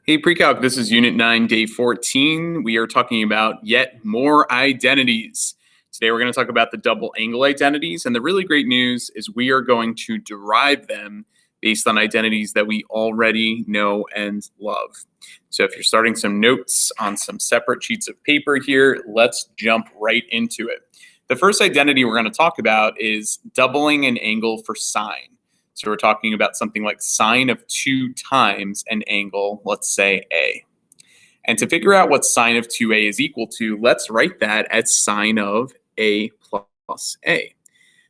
Hey, Precalc, this is Unit 9, Day 14. We are talking about yet more identities. Today we're going to talk about the double angle identities, and the really great news is we are going to derive them based on identities that we already know and love. So if you're starting some notes on some separate sheets of paper here, let's jump right into it. The first identity we're going to talk about is doubling an angle for sine. So we're talking about something like sine of 2 times an angle, let's say A. And to figure out what sine of 2A is equal to, let's write that as sine of A plus A.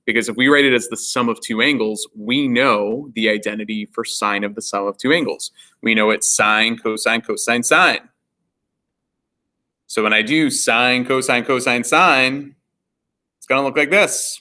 Because if we write it as the sum of 2 angles, we know the identity for sine of the sum of 2 angles. We know it's sine, cosine, cosine, sine. So when I do sine, cosine, cosine, sine, it's going to look like this.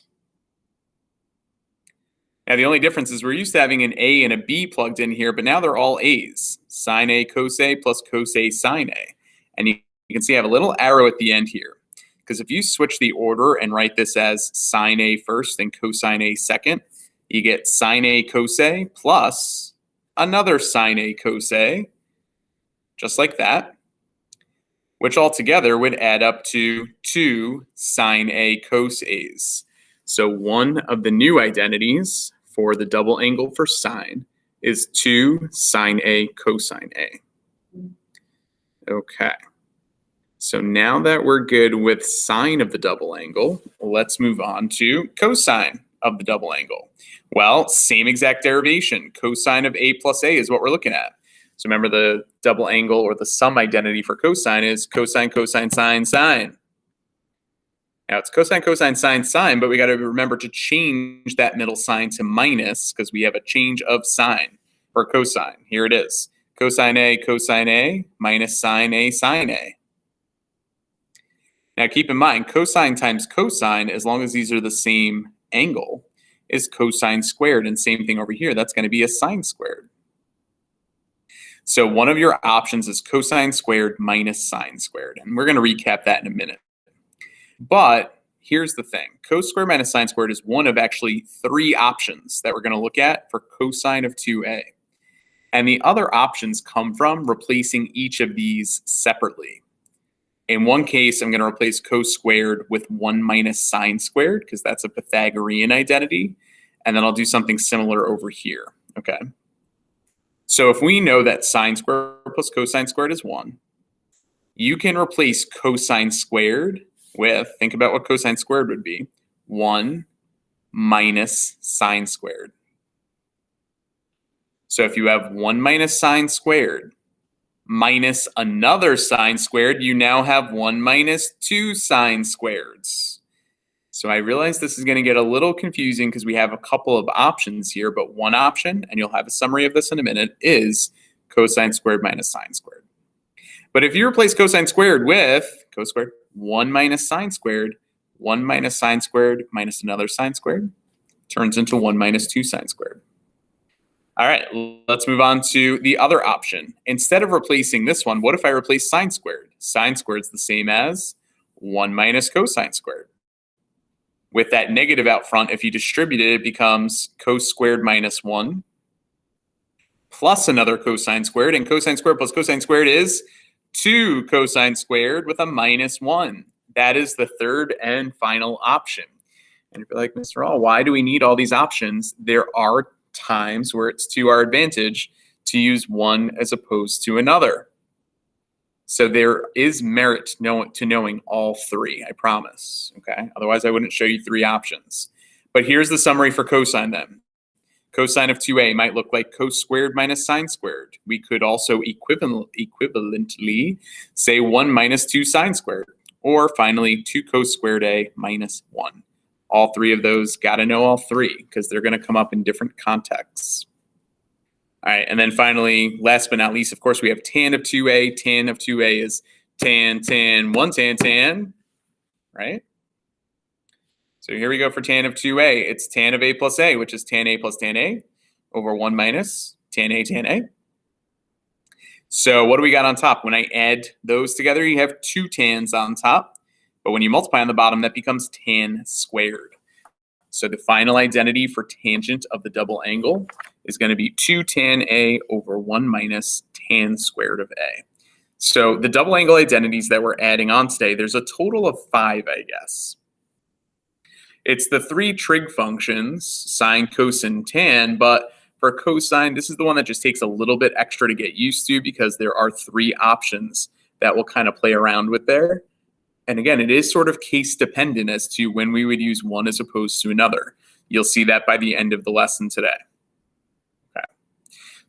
Now, the only difference is we're used to having an A and a B plugged in here, but now they're all A's. Sine A cos A plus cos A sine A. And you can see I have a little arrow at the end here. Because if you switch the order and write this as sine A first and cosine A second, you get sine A cos A plus another sine A cos A, just like that, which altogether would add up to 2 sine A cos A's. So one of the new identities for the double angle for sine is 2 sine A cosine A. Okay. So now that we're good with sine of the double angle, let's move on to cosine of the double angle. Well, same exact derivation. Cosine of A plus A is what we're looking at. So remember the double angle or the sum identity for cosine is cosine, cosine, sine, sine. Now it's cosine, cosine, sine, sine, but we got to remember to change that middle sign to minus because we have a change of sign for cosine. Here it is. Cosine A minus sine A, sine A. Now keep in mind, cosine times cosine, as long as these are the same angle, is cosine squared. And same thing over here, that's going to be a sine squared. So one of your options is cosine squared minus sine squared. And we're going to recap that in a minute. But here's the thing. Cos squared minus sine squared is one of actually 3 options that we're going to look at for cosine of 2A. And the other options come from replacing each of these separately. In one case, I'm going to replace cos squared with 1 minus sine squared because that's a Pythagorean identity. And then I'll do something similar over here. Okay. So if we know that sine squared plus cosine squared is 1, you can replace cosine squared with, think about what cosine squared would be, 1 minus sine squared. So if you have 1 minus sine squared minus another sine squared, you now have 1 minus 2 sine squareds. So I realize this is going to get a little confusing because we have a couple of options here, but one option, and you'll have a summary of this in a minute, is cosine squared minus sine squared. But if you replace cosine squared with cos squared, 1 minus sine squared, 1 minus sine squared minus another sine squared, turns into 1 minus 2 sine squared. All right, let's move on to the other option. Instead of replacing this one, what if I replace sine squared? Sine squared is the same as 1 minus cosine squared. With that negative out front, if you distribute it, it becomes cos squared minus 1 plus another cosine squared. And cosine squared plus cosine squared is 2 cosine squared with a minus 1. That is the third and final option. And if you're like, Mr. All, why do we need all these options? There are times where it's to our advantage to use one as opposed to another. So there is merit to knowing all 3, I promise. Okay. Otherwise, I wouldn't show you 3 options. But here's the summary for cosine then. Cosine of 2A might look like cos squared minus sine squared. We could also equivalently say 1 minus 2 sine squared. Or finally, 2 cos squared A minus 1. All 3 of those, got to know all 3 because they're going to come up in different contexts. All right, and then finally, last but not least, of course, we have tan of 2A. Tan of 2A is tan, 1 tan, right? So here we go for tan of 2A. It's tan of A plus A, which is tan A plus tan A over 1 minus tan A, tan A. So what do we got on top? When I add those together, you have 2 tans on top. But when you multiply on the bottom, that becomes tan squared. So the final identity for tangent of the double angle is going to be 2 tan A over 1 minus tan squared of A. So the double angle identities that we're adding on today, there's a total of 5, I guess. It's the 3 trig functions, sine, cosine, tan, but for cosine, this is the one that just takes a little bit extra to get used to because there are 3 options that we'll kind of play around with there. And again, it is sort of case dependent as to when we would use one as opposed to another. You'll see that by the end of the lesson today. Okay.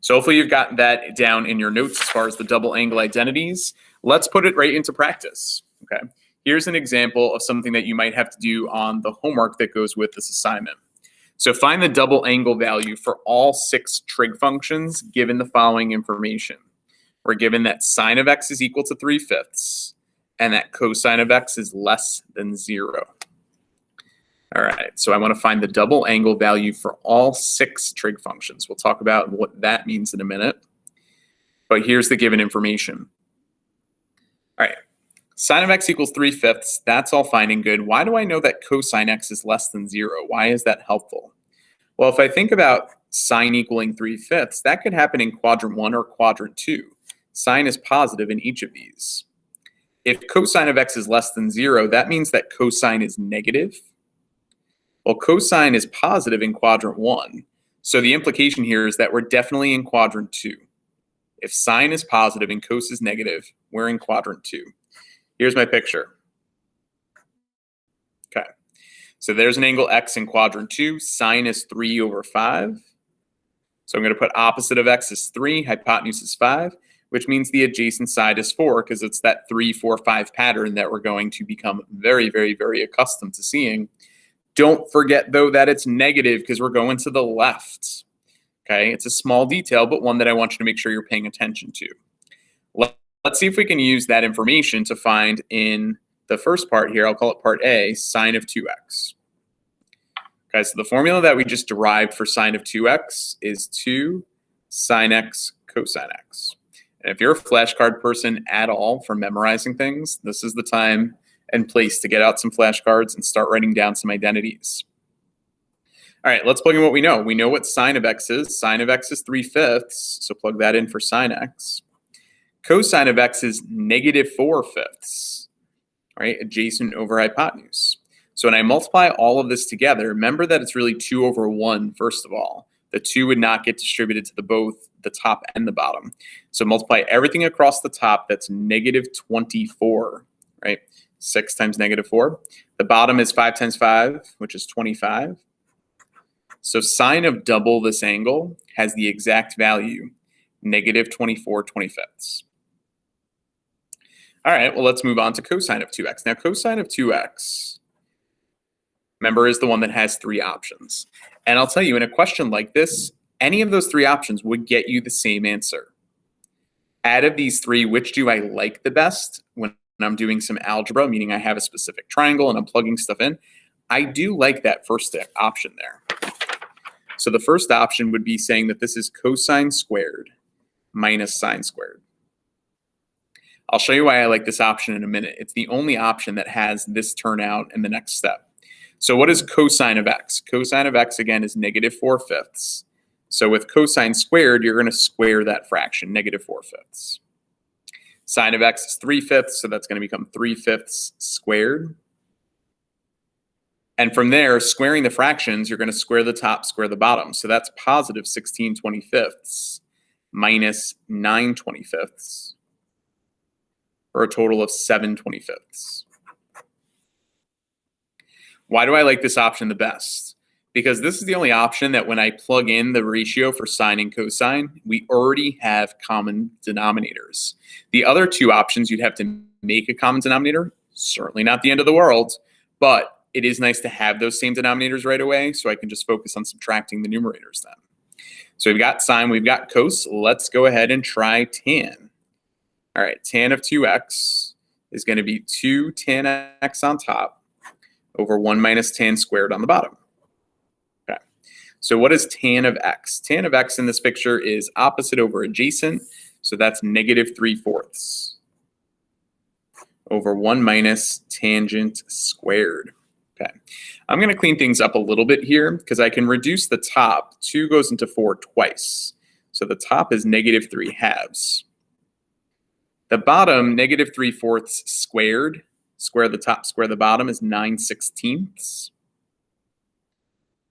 So hopefully you've got that down in your notes as far as the double angle identities. Let's put it right into practice. Okay. Here's an example of something that you might have to do on the homework that goes with this assignment. So find the double angle value for all 6 trig functions given the following information. We're given that sine of x is equal to 3/5 and that cosine of x is less than 0. All right, so I want to find the double angle value for all 6 trig functions. We'll talk about what that means in a minute. But here's the given information. All right, sine of x equals 3/5. That's all fine and good. Why do I know that cosine x is less than 0? Why is that helpful? Well, if I think about sine equaling 3/5, that could happen in quadrant 1 or quadrant 2. Sine is positive in each of these. If cosine of x is less than 0, that means that cosine is negative. Well, cosine is positive in quadrant 1. So the implication here is that we're definitely in quadrant 2. If sine is positive and cos is negative, we're in quadrant 2. Here's my picture. Okay, so there's an angle x in quadrant 2. Sine is 3/5. So I'm going to put opposite of x is 3, hypotenuse is 5, which means the adjacent side is 4 because it's that 3, 4, 5 pattern that we're going to become very, very, very accustomed to seeing. Don't forget, though, that it's negative because we're going to the left. Okay, it's a small detail, but one that I want you to make sure you're paying attention to. Let's see if we can use that information to find in the first part here, I'll call it part A, sine of 2x. Okay, so the formula that we just derived for sine of 2x is 2 sine x cosine x. And if you're a flashcard person at all for memorizing things, this is the time and place to get out some flashcards and start writing down some identities. All right, let's plug in what we know. We know what sine of x is. Sine of x is 3/5, so plug that in for sine x. Cosine of x is -4/5, right? Adjacent over hypotenuse. So when I multiply all of this together, remember that it's really 2/1, first of all. The 2 would not get distributed to both the top and the bottom. So multiply everything across the top, that's -24, right? 6 times -4. The bottom is 5 times 5, which is 25. So sine of double this angle has the exact value, -24/25. All right, well, let's move on to cosine of 2x. Now, cosine of 2x, remember, is the one that has 3 options. And I'll tell you, in a question like this, any of those 3 options would get you the same answer. Out of these 3, which do I like the best when I'm doing some algebra, meaning I have a specific triangle and I'm plugging stuff in? I do like that first option there. So the first option would be saying that this is cosine squared minus sine squared. I'll show you why I like this option in a minute. It's the only option that has this turnout in the next step. So what is cosine of x? Cosine of x, again, is -4/5. So with cosine squared, you're going to square that fraction, -4/5. Sine of x is 3/5, so that's going to become 3/5 squared. And from there, squaring the fractions, you're going to square the top, square the bottom. So that's positive 16/25 minus 9/25, for a total of 7/25. Why do I like this option the best? Because this is the only option that when I plug in the ratio for sine and cosine, we already have common denominators. The other 2 options, you'd have to make a common denominator. Certainly not the end of the world, but it is nice to have those same denominators right away, so I can just focus on subtracting the numerators then. So we've got sine, we've got cos. Let's go ahead and try tan. All right, tan of 2x is going to be 2 tan x on top over 1 minus tan squared on the bottom. Okay, so what is tan of x? Tan of x in this picture is opposite over adjacent, so that's -3/4 over 1 minus tangent squared. Okay, I'm going to clean things up a little bit here because I can reduce the top. 2 goes into 4 twice. So the top is -3/2. The bottom, -3/4 squared. Square the top, square the bottom is 9/16.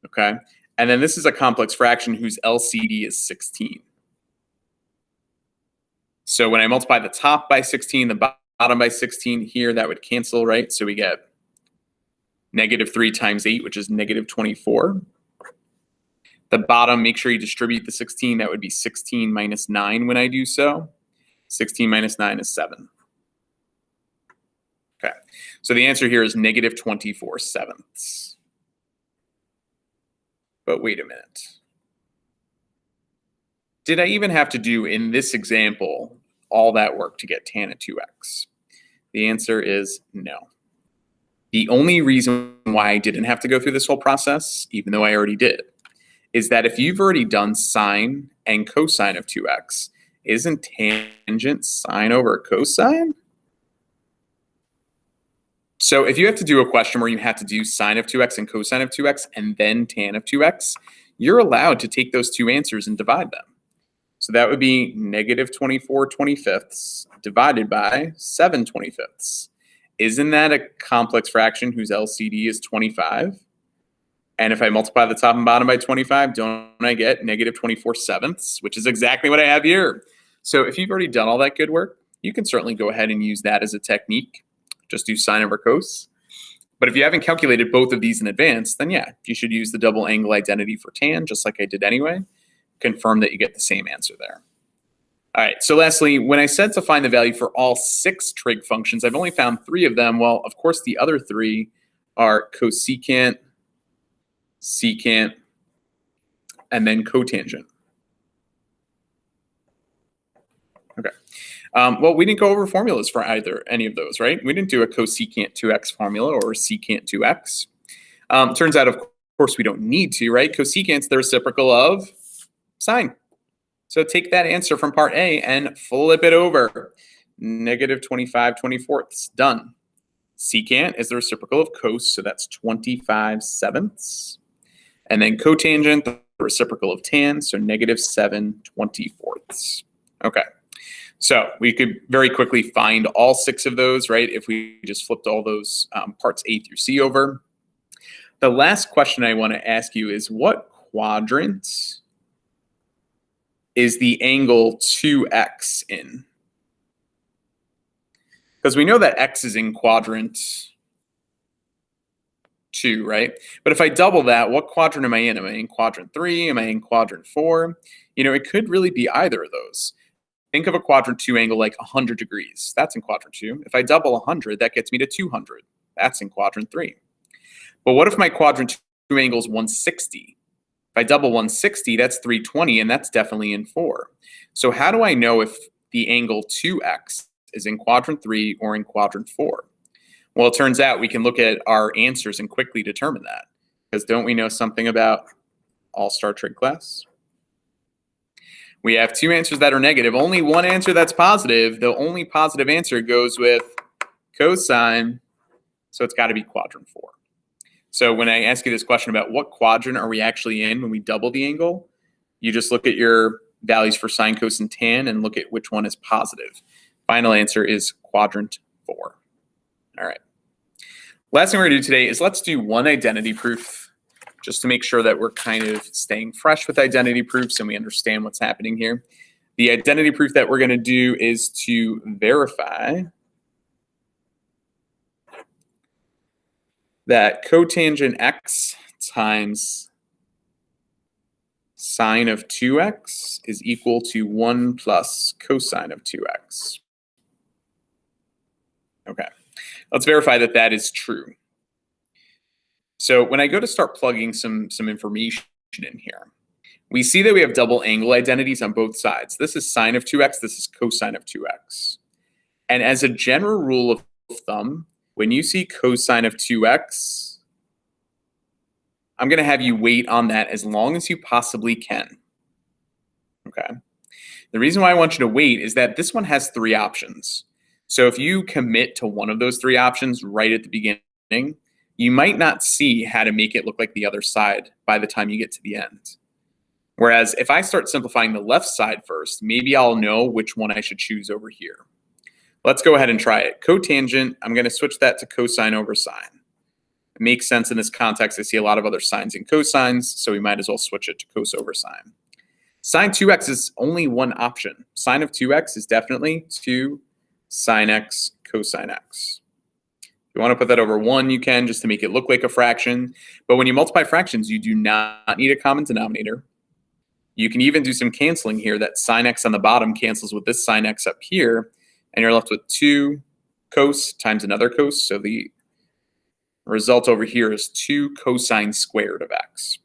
Okay. And then this is a complex fraction whose LCD is 16. So when I multiply the top by 16, the bottom by 16 here, that would cancel, right? So we get -3 times 8, which is -24. The bottom, make sure you distribute the 16. That would be 16 minus 9 when I do so. 16 minus 9 is 7. Okay, so the answer here is -24/7. But wait a minute. Did I even have to do, in this example, all that work to get tan of 2x? The answer is no. The only reason why I didn't have to go through this whole process, even though I already did, is that if you've already done sine and cosine of 2x, isn't tangent sine over cosine? So if you have to do a question where you have to do sine of 2x and cosine of 2x and then tan of 2x, you're allowed to take those two answers and divide them. So that would be -24/25 divided by 7/25. Isn't that a complex fraction whose LCD is 25? And if I multiply the top and bottom by 25, don't I get -24/7, which is exactly what I have here. So if you've already done all that good work, you can certainly go ahead and use that as a technique. Just do sine over cos. But if you haven't calculated both of these in advance, then yeah, you should use the double angle identity for tan, just like I did anyway. Confirm that you get the same answer there. All right, so lastly, when I said to find the value for all 6 trig functions, I've only found 3 of them. Well, of course, the other 3 are cosecant, secant, and then cotangent. Okay. Well, we didn't go over formulas for any of those, right? We didn't do a cosecant 2x formula or secant 2x. Turns out, of course, we don't need to, right? Cosecant's the reciprocal of sine. So take that answer from part A and flip it over. -25/24. Done. Secant is the reciprocal of cos, so that's 25/7. And then cotangent, the reciprocal of tan, so -7/24. Okay. So we could very quickly find all 6 of those, right, if we just flipped all those parts A through C over. The last question I want to ask you is, what quadrant is the angle 2x in? Because we know that x is in quadrant 2, right? But if I double that, what quadrant am I in? Am I in quadrant 3? Am I in quadrant 4? You know, it could really be either of those. Think of a quadrant 2 angle like 100 degrees. That's in quadrant 2. If I double 100, that gets me to 200. That's in quadrant 3. But what if my quadrant 2 angle is 160? If I double 160, that's 320, and that's definitely in 4. So how do I know if the angle 2x is in quadrant 3 or in quadrant 4? Well, it turns out we can look at our answers and quickly determine that. Because don't we know something about all-star trig class? We have 2 answers that are negative, only 1 answer that's positive. The only positive answer goes with cosine, so it's got to be quadrant 4. So when I ask you this question about what quadrant are we actually in when we double the angle, you just look at your values for sine, cos, and tan and look at which one is positive. Final answer is quadrant 4. All right. Last thing we're going to do today is let's do one identity proof, just to make sure that we're kind of staying fresh with identity proofs and we understand what's happening here. The identity proof that we're going to do is to verify that cotangent x times sine of 2x is equal to 1 plus cosine of 2x. Okay, let's verify that that is true. So when I go to start plugging some information in here, we see that we have double angle identities on both sides. This is sine of 2x, this is cosine of 2x. And as a general rule of thumb, when you see cosine of 2x, I'm going to have you wait on that as long as you possibly can. Okay. The reason why I want you to wait is that this one has 3 options. So if you commit to one of those 3 options right at the beginning, you might not see how to make it look like the other side by the time you get to the end. Whereas if I start simplifying the left side first, maybe I'll know which one I should choose over here. Let's go ahead and try it. Cotangent, I'm going to switch that to cosine over sine. It makes sense in this context. I see a lot of other sines and cosines, so we might as well switch it to cos over sine. Sine 2x is only one option. Sine of 2x is definitely 2 sine x cosine x. If you want to put that over 1, you can, just to make it look like a fraction. But when you multiply fractions, you do not need a common denominator. You can even do some canceling here. That sine x on the bottom cancels with this sine x up here, and you're left with 2 cos times another cos. So the result over here is 2 cosine squared of x.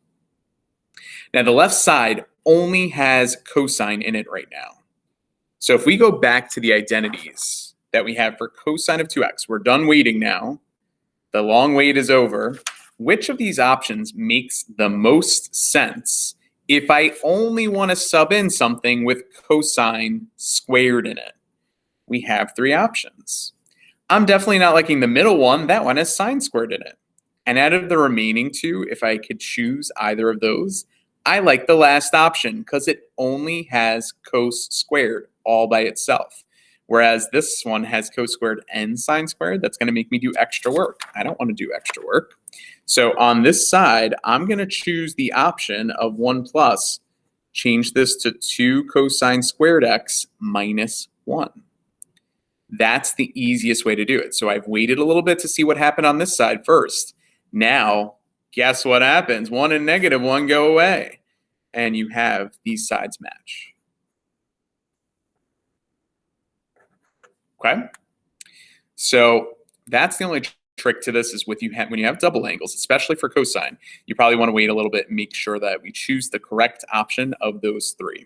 Now the left side only has cosine in it right now. So if we go back to the identities that we have for cosine of 2x, we're done waiting now. The long wait is over. Which of these options makes the most sense if I only want to sub in something with cosine squared in it? We have 3 options. I'm definitely not liking the middle one. That one has sine squared in it. And out of the remaining 2, if I could choose either of those, I like the last option because it only has cos squared all by itself. Whereas this one has cos squared and sine squared. That's going to make me do extra work. I don't want to do extra work. So on this side, I'm going to choose the option of 1 plus, change this to 2 cosine squared x minus 1. That's the easiest way to do it. So I've waited a little bit to see what happened on this side first. Now, guess what happens? 1 and negative 1 go away, and you have these sides match. Okay? So that's the only trick to this is when you have double angles, especially for cosine, you probably want to wait a little bit and make sure that we choose the correct option of those 3.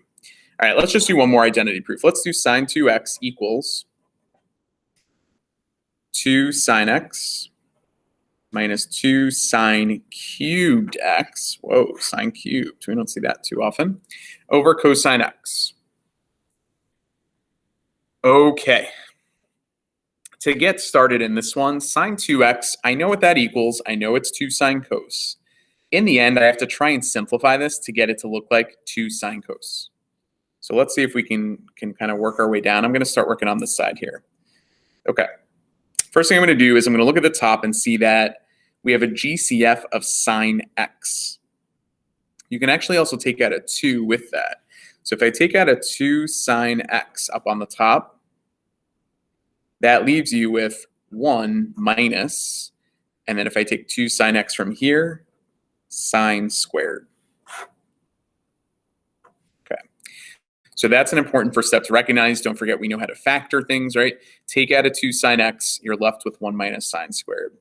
All right, let's just do one more identity proof. Let's do sine 2x equals 2 sine x minus 2 sine cubed x. Whoa, sine cubed. We don't see that too often. Over cosine x. Okay. To get started in this one, sine 2x, I know what that equals. I know it's 2 sine cos. In the end, I have to try and simplify this to get it to look like 2 sine cos. So let's see if we can kind of work our way down. I'm going to start working on this side here. Okay. First thing I'm going to do is I'm going to look at the top and see that we have a GCF of sine x. You can actually also take out a 2 with that. So if I take out a 2 sine x up on the top, that leaves you with 1 minus, and then if I take 2 sine x from here, sine squared. Okay. So that's an important first step to recognize. Don't forget we know how to factor things, right? Take out a 2 sine x, you're left with 1 minus sine squared.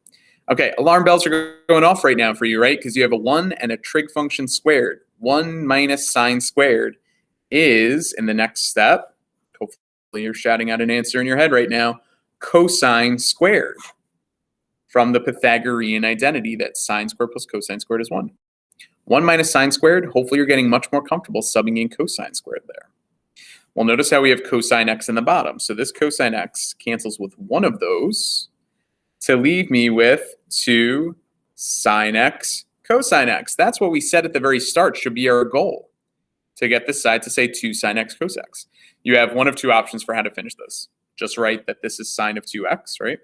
Okay, alarm bells are going off right now for you, right? Because you have a 1 and a trig function squared. 1 minus sine squared is, in the next step, hopefully you're shouting out an answer in your head right now, cosine squared, from the Pythagorean identity that sine squared plus cosine squared is 1. 1 minus sine squared, hopefully you're getting much more comfortable subbing in cosine squared there. Well, notice how we have cosine x in the bottom. So this cosine x cancels with one of those to leave me with 2 sine x cosine x. That's what we said at the very start should be our goal, to get this side to say 2 sine x cos x. You have one of 2 options for how to finish this. Just write that this is sine of 2x, right?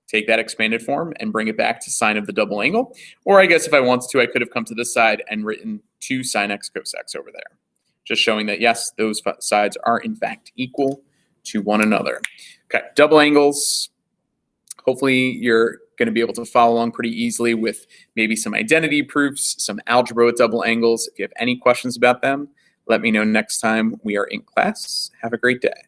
Take that expanded form and bring it back to sine of the double angle. Or I guess if I wanted to, I could have come to this side and written 2 sine x cos x over there. Just showing that, yes, those sides are in fact equal to one another. Okay, double angles. Hopefully you're going to be able to follow along pretty easily with maybe some identity proofs, some algebra with double angles. If you have any questions about them, let me know next time we are in class. Have a great day.